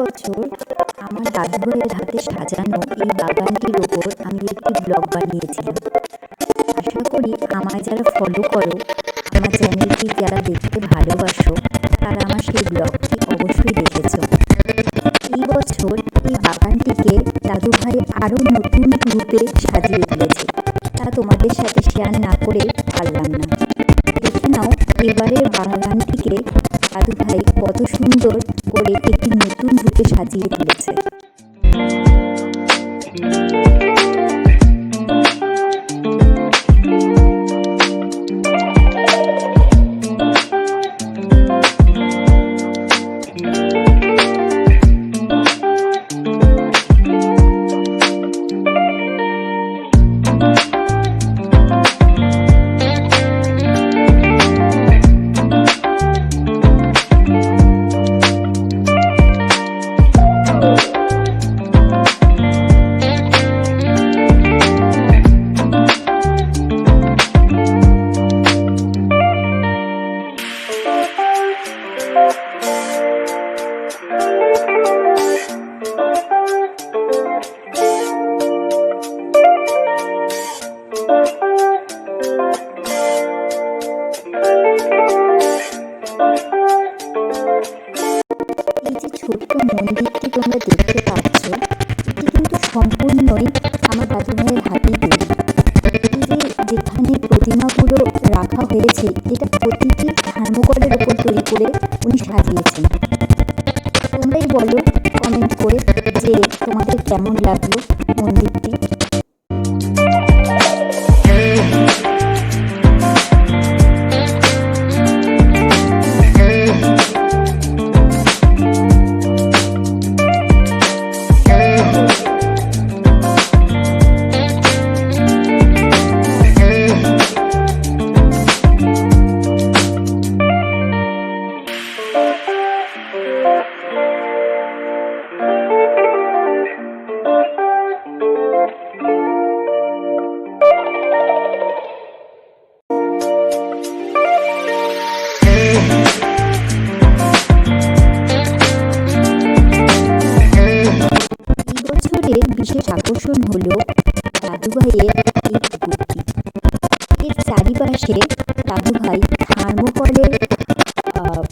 বছর আমার দাদুভাইয়ের হাতে সাজানো এই বাগানটির ওপর আমি একটি ব্লগ বানিয়েছিলাম। আশা করি আমায় যারা ফলো করো, আমার চ্যানেলটি যারা দেখতে ভালোবাসো, তারা আমার সেই ব্লগটি অবশ্যই দেখেছো। এই বছর এই বাগানটিকে দাদুভাই আরও নতুন রূপে সাজিয়ে তুলেছে, তা তোমাদের সাথে শেয়ার না করে পারলাম না। দেখে নাও এবারের বাগানটিকে দাদুভাই কত সুন্দর করে একটি নতুন রূপে সাজিয়ে তুলেছে। ছোট্ট মন্দিরটি তোমরা দেখতে পাচ্ছ, এটি কিন্তু সম্পূর্ণই আমার দাদুভাইয়ের হাতেই তৈরি। এই যে যেখানে প্রতিমাগুলো রাখা হয়েছে, এটা প্রতিটি থার্মোকলের ওপর তৈরি করে উনি সাজিয়েছেন। তোমরাই বলো কমেন্ট করে যে তোমাদের কেমন লাগলো মন্দিরটি। বিশেষ আকর্ষণ হলো দাদুভাইয়ের এই পুকুরটি। এর চারিপাশে দাদুভাই থার্মোকলের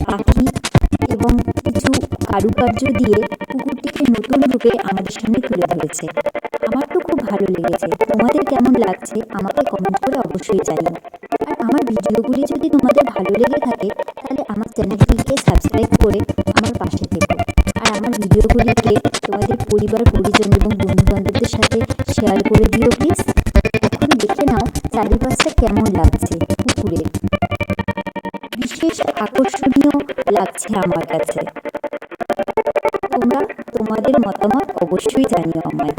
পাখি এবং কিছু কারুকার্য দিয়ে পুকুরটিকে নতুন রূপে আমাদের সামনে তুলে ধরেছে। আমার তো খুব ভালো লেগেছে। তোমাদের কেমন লাগছে আমাকে কমেন্ট করে অবশ্যই জানিও। আর আমার ভিডিওগুলি যদি তোমাদের ভালো লেগে থাকে, তাহলে আমার চ্যানেলটিকে সাবস্ক্রাইব করে আমার পাশে থেকো। আর আমার ভিডিওগুলিকে তোমাদের পরিবার, পরিজন এবং বন্ধুবান্ধবদের সাথে শেয়ার করে দিও প্লিজ। এখন দেখে নাও চারিপাশটা কেমন লাগছে পুকুরের। বিশেষ আকর্ষণীয় লাগছে আমার কাছে। তোমরা তোমাদের মতামত অবশ্যই জানিও আমায়।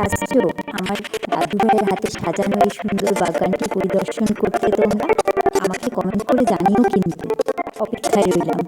আসছো আমার দাদুভাইয়ের হাতে সাজানো এই সুন্দর বাগানটি পরিদর্শন করতে? তোমরা আমাকে কমেন্ট করে জানিও, কিন্তু অপেক্ষায় রইলাম।